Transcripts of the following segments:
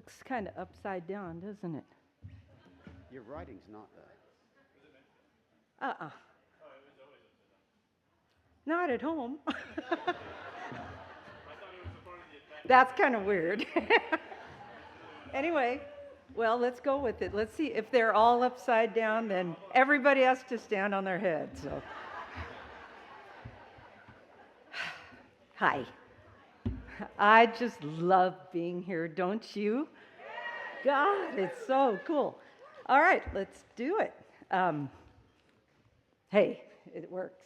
Looks kind of upside down, doesn't it? Your writing's not though. Uh-uh. Not at home. That's kind of weird. Anyway, well, let's go with it. Let's see if they're all upside down, then everybody has to stand on their head. So, hi. I just love being here, don't you? God, it's so cool. All right, let's do it. Hey, it works.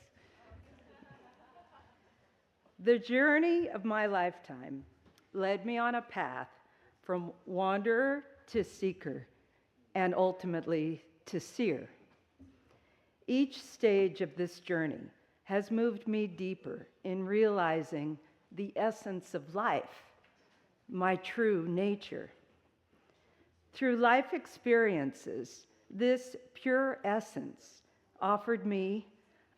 The journey of my lifetime led me on a path from wanderer to seeker and ultimately to seer. Each stage of this journey has moved me deeper in realizing the essence of life, my true nature. Through life experiences, this pure essence offered me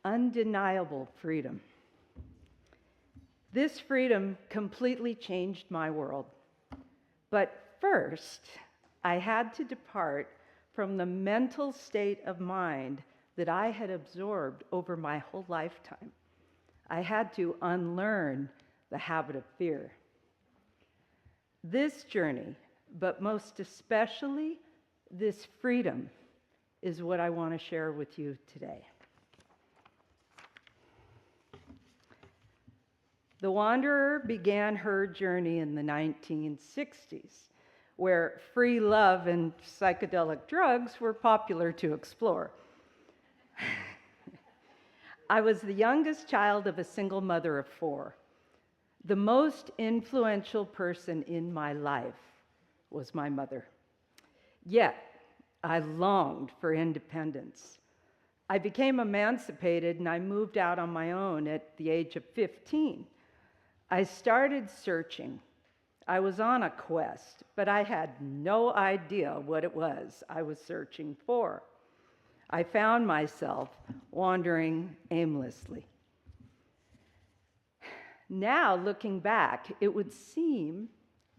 undeniable freedom. This freedom completely changed my world. But first, I had to depart from the mental state of mind that I had absorbed over my whole lifetime. I had to unlearn the habit of fear. This journey, but most especially this freedom, is what I want to share with you today. The wanderer began her journey in the 1960s, where free love and psychedelic drugs were popular to explore. I was the youngest child of a single mother of 4. The most influential person in my life was my mother. Yet, I longed for independence. I became emancipated and I moved out on my own at the age of 15. I started searching. I was on a quest, but I had no idea what it was I was searching for. I found myself wandering aimlessly. Now, looking back, it would seem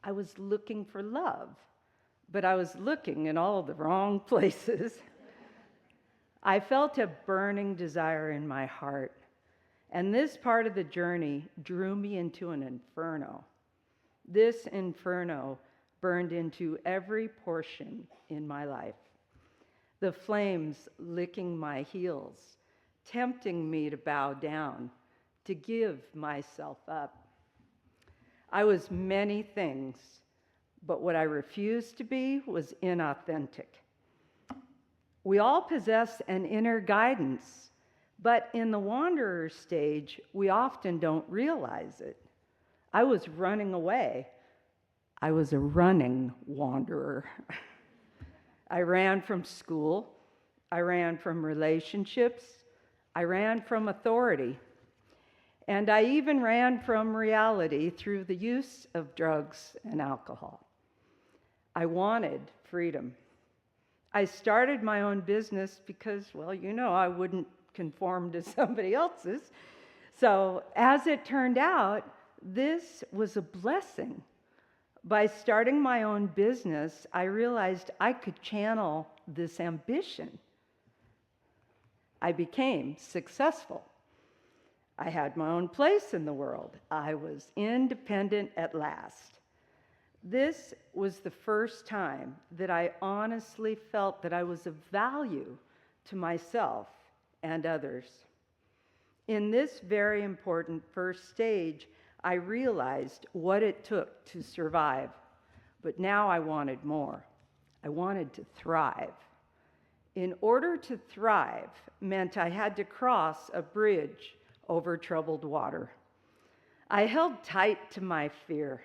I was looking for love, but I was looking in all the wrong places. I felt a burning desire in my heart, and this part of the journey drew me into an inferno. This inferno burned into every portion in my life. The flames licking my heels, tempting me to bow down, to give myself up. I was many things, but what I refused to be was inauthentic. We all possess an inner guidance, but in the wanderer stage, we often don't realize it. I was running away. I was a running wanderer. I ran from school. I ran from relationships. I ran from authority. And I even ran from reality through the use of drugs and alcohol. I wanted freedom. I started my own business because, well, I wouldn't conform to somebody else's. So as it turned out, this was a blessing. By starting my own business, I realized I could channel this ambition. I became successful. I had my own place in the world. I was independent at last. This was the first time that I honestly felt that I was of value to myself and others. In this very important first stage, I realized what it took to survive, but now I wanted more. I wanted to thrive. In order to thrive meant I had to cross a bridge over troubled water. I held tight to my fear.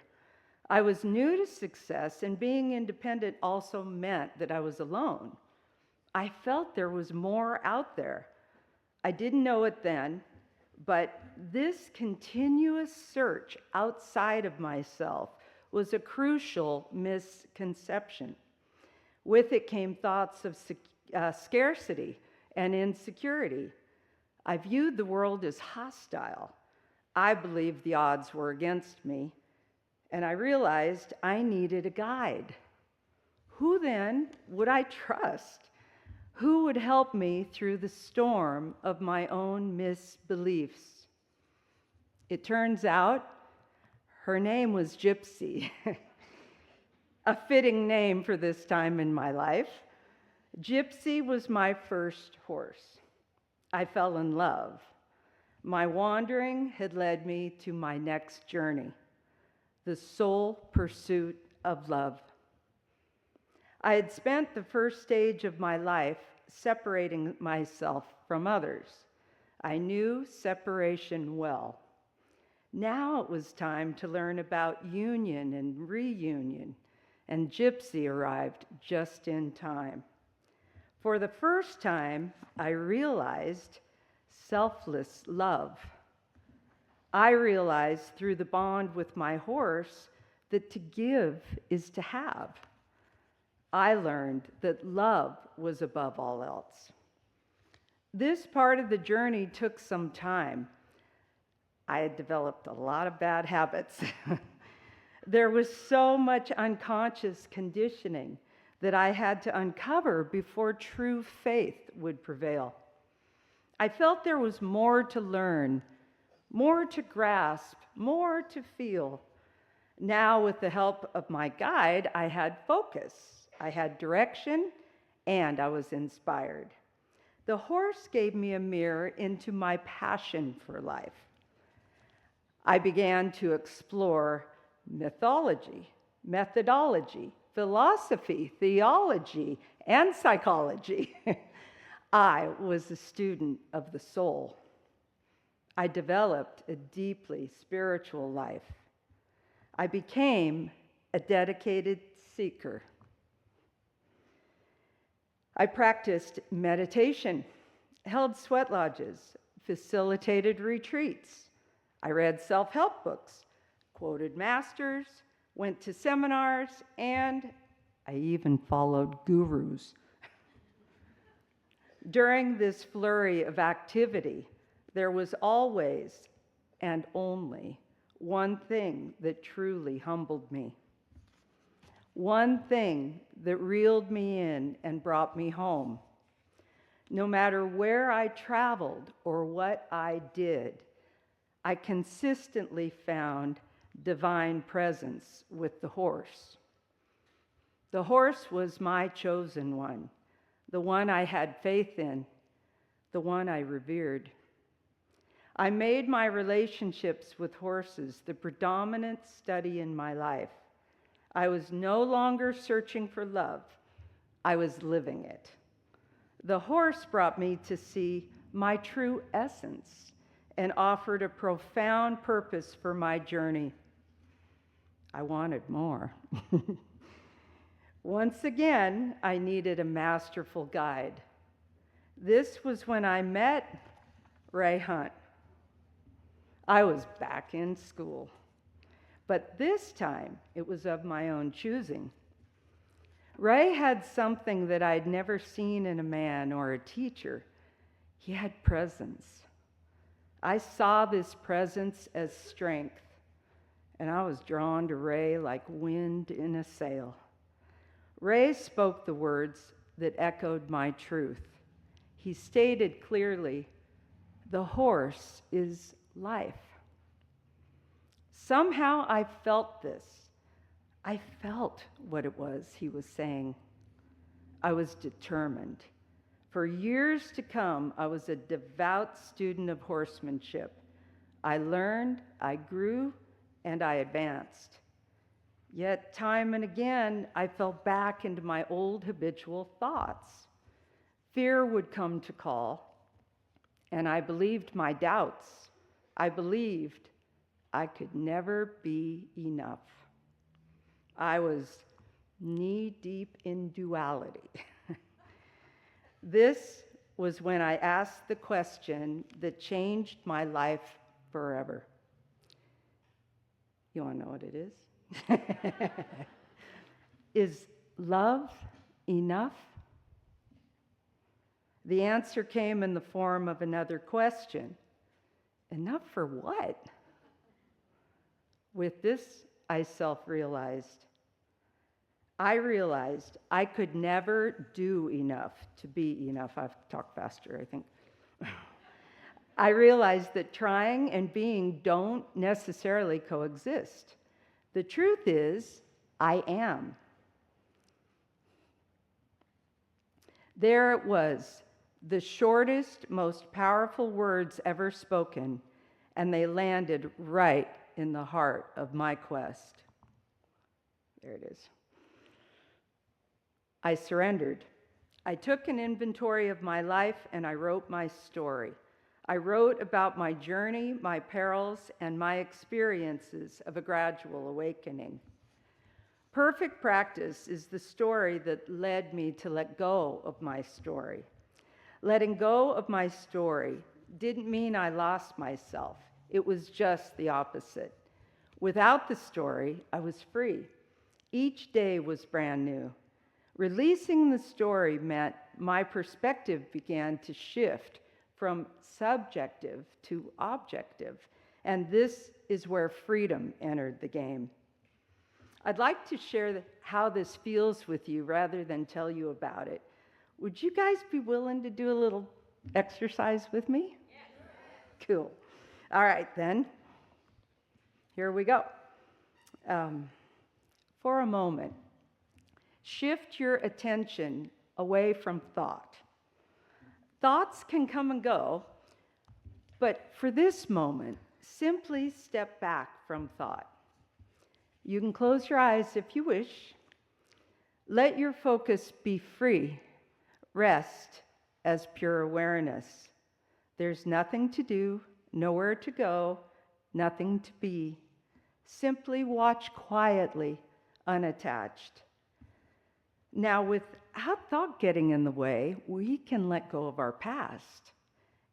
I was new to success, and being independent also meant that I was alone. I felt there was more out there. I didn't know it then, but this continuous search outside of myself was a crucial misconception. With it came thoughts of scarcity and insecurity. I viewed the world as hostile. I believed the odds were against me, and I realized I needed a guide. Who then would I trust? Who would help me through the storm of my own misbeliefs? It turns out her name was Gypsy, a fitting name for this time in my life. Gypsy was my first horse. I fell in love. My wandering had led me to my next journey, the sole pursuit of love. I had spent the first stage of my life separating myself from others. I knew separation well. Now it was time to learn about union and reunion, and Gypsy arrived just in time. For the first time, I realized selfless love. I realized through the bond with my horse that to give is to have. I learned that love was above all else. This part of the journey took some time. I had developed a lot of bad habits. There was so much unconscious conditioning that I had to uncover before true faith would prevail. I felt there was more to learn, more to grasp, more to feel. Now, with the help of my guide, I had focus, I had direction, and I was inspired. The horse gave me a mirror into my passion for life. I began to explore mythology, methodology, philosophy, theology, and psychology. I was a student of the soul. I developed a deeply spiritual life. I became a dedicated seeker. I practiced meditation, held sweat lodges, facilitated retreats. I read self-help books, quoted masters, went to seminars, and I even followed gurus. During this flurry of activity, there was always and only one thing that truly humbled me. One thing that reeled me in and brought me home. No matter where I traveled or what I did, I consistently found divine presence with the horse. The horse was my chosen one, the one I had faith in, the one I revered. I made my relationships with horses the predominant study in my life. I was no longer searching for love. I was living it. The horse brought me to see my true essence and offered a profound purpose for my journey. I wanted more. Once again, I needed a masterful guide. This was when I met Ray Hunt. I was back in school, but this time it was of my own choosing. Ray had something that I'd never seen in a man or a teacher. He had presence. I saw this presence as strength, and I was drawn to Ray like wind in a sail. Ray spoke the words that echoed my truth. He stated clearly, "The horse is life." Somehow I felt this. I felt what it was he was saying. I was determined. For years to come, I was a devout student of horsemanship. I learned, I grew, and I advanced. Yet time and again, I fell back into my old habitual thoughts. Fear would come to call, and I believed my doubts. I believed I could never be enough. I was knee-deep in duality. This was when I asked the question that changed my life forever. You want to know what it is? Is love enough? The answer came in the form of another question. Enough for what? With this, I self-realized I realized I could never do enough to be enough. I've talked faster, I think. I realized that trying and being don't necessarily coexist. The truth is, I am. There it was, the shortest, most powerful words ever spoken, and they landed right in the heart of my quest. There it is. I surrendered. I took an inventory of my life and I wrote my story. I wrote about my journey, my perils, and my experiences of a gradual awakening. Perfect practice is the story that led me to let go of my story. Letting go of my story didn't mean I lost myself. It was just the opposite. Without the story, I was free. Each day was brand new. Releasing the story meant my perspective began to shift from subjective to objective, and this is where freedom entered the game. I'd like to share how this feels with you rather than tell you about it. Would you guys be willing to do a little exercise with me? Yes. Cool. All right, then. Here we go. For a moment, shift your attention away from thought. Thoughts can come and go, but for this moment, simply step back from thought. You can close your eyes if you wish. Let your focus be free. Rest as pure awareness. There's nothing to do, nowhere to go, nothing to be. Simply watch quietly, unattached. Now, without thought getting in the way, we can let go of our past,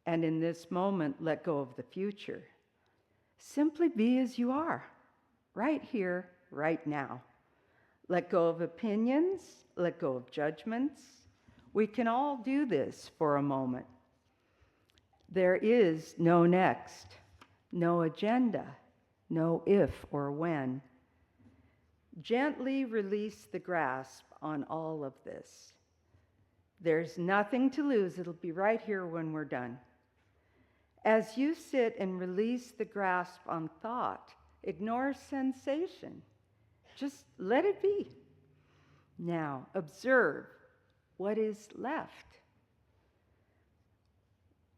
and in this moment, let go of the future. Simply be as you are, right here, right now. Let go of opinions, let go of judgments. We can all do this for a moment. There is no next, no agenda, no if or when. Gently release the grasp on all of this. There's nothing to lose. It'll be right here when we're done. As you sit and release the grasp on thought, ignore sensation. Just let it be. Now, observe what is left.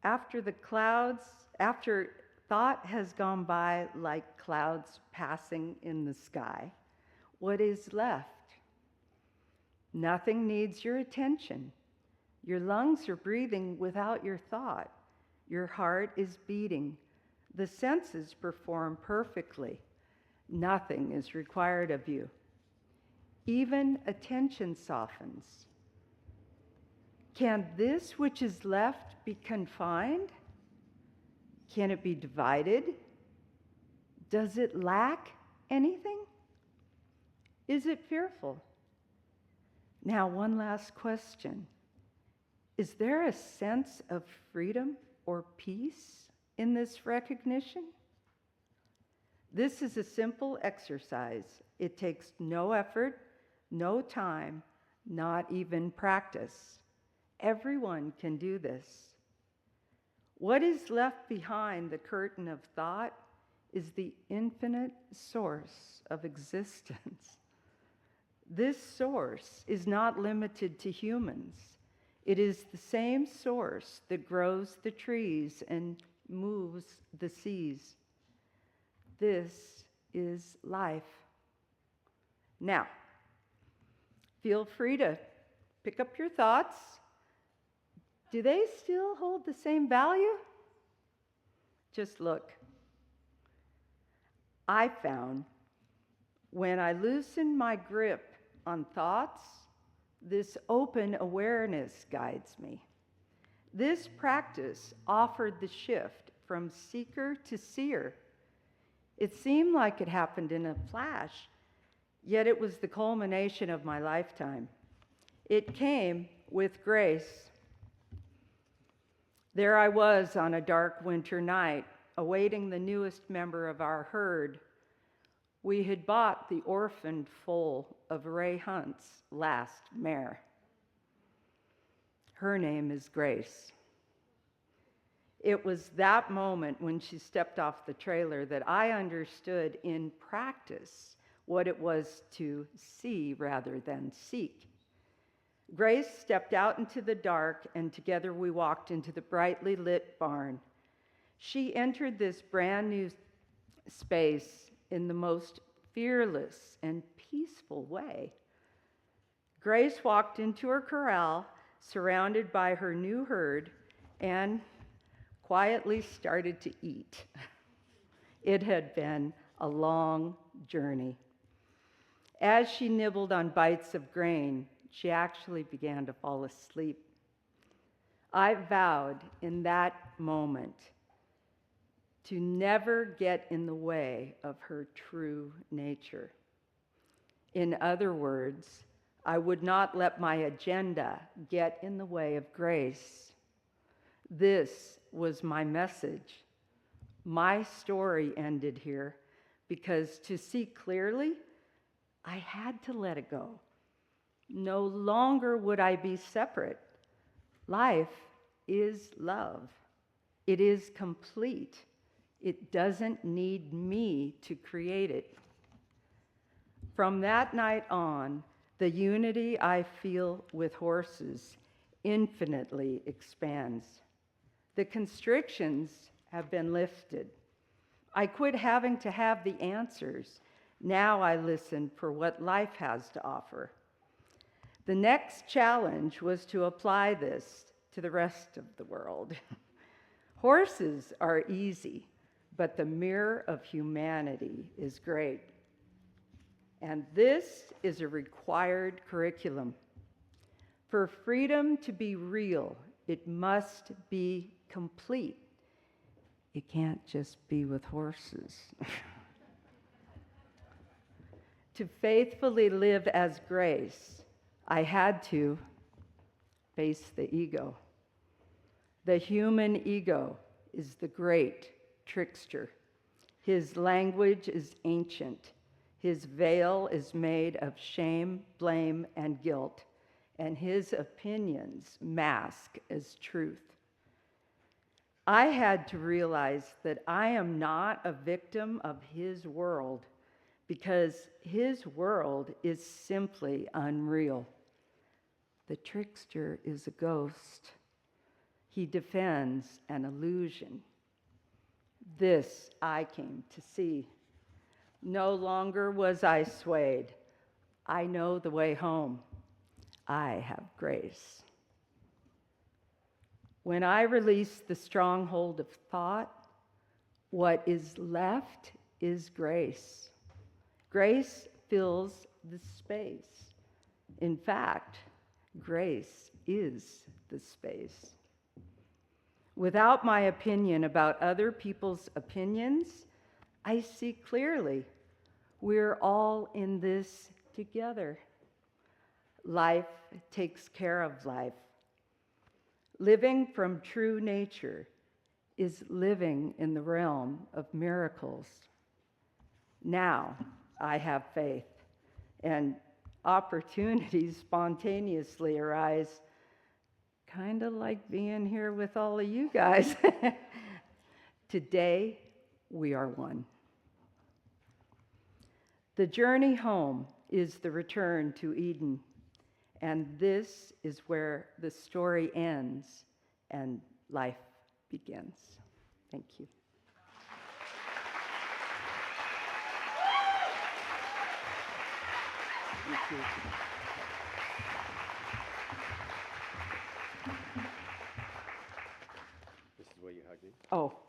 After thought has gone by like clouds passing in the sky, what is left? Nothing needs your attention. Your lungs are breathing without your thought. Your heart is beating. The senses perform perfectly. Nothing is required of you. Even attention softens. Can this which is left be confined? Can it be divided? Does it lack anything? Is it fearful? Now, one last question. Is there a sense of freedom or peace in this recognition? This is a simple exercise. It takes no effort, no time, not even practice. Everyone can do this. What is left behind the curtain of thought is the infinite source of existence. This source is not limited to humans. It is the same source that grows the trees and moves the seas. This is life. Now, feel free to pick up your thoughts. Do they still hold the same value? Just look. I found when I loosen my grip on thoughts, this open awareness guides me. This practice offered the shift from seeker to seer. It seemed like it happened in a flash, yet it was the culmination of my lifetime. It came with grace. There I was on a dark winter night, awaiting the newest member of our herd. We had bought the orphaned foal of Ray Hunt's last mare. Her name is Grace. It was that moment when she stepped off the trailer that I understood in practice what it was to see rather than seek. Grace stepped out into the dark, and together we walked into the brightly lit barn. She entered this brand new space in the most fearless and peaceful way. Grace walked into her corral, surrounded by her new herd, and quietly started to eat. It had been a long journey. As she nibbled on bites of grain, she actually began to fall asleep. I vowed in that moment to never get in the way of her true nature. In other words, I would not let my agenda get in the way of Grace. This was my message. My story ended here because to see clearly, I had to let it go. No longer would I be separate. Life is love. It is complete. It doesn't need me to create it. From that night on, the unity I feel with horses infinitely expands. The constrictions have been lifted. I quit having to have the answers. Now I listen for what life has to offer. The next challenge was to apply this to the rest of the world. Horses are easy, but the mirror of humanity is great. And this is a required curriculum. For freedom to be real, it must be complete. It can't just be with horses. To faithfully live as Grace, I had to face the ego. The human ego is the great trickster. His language is ancient. His veil is made of shame, blame, and guilt, and his opinions mask as truth. I had to realize that I am not a victim of his world because his world is simply unreal. The trickster is a ghost. He defends an illusion. This I came to see. No longer was I swayed. I know the way home. I have Grace. When I release the stronghold of thought, what is left is Grace. Grace fills the space. In fact, Grace is the space. Without my opinion about other people's opinions, I see clearly we're all in this together. Life takes care of life. Living from true nature is living in the realm of miracles. Now I have faith, and opportunities spontaneously arise, kind of like being here with all of you guys. Today, we are one. The journey home is the return to Eden. And this is where the story ends and life begins. Thank you. Thank you. This is where you hug me? Oh.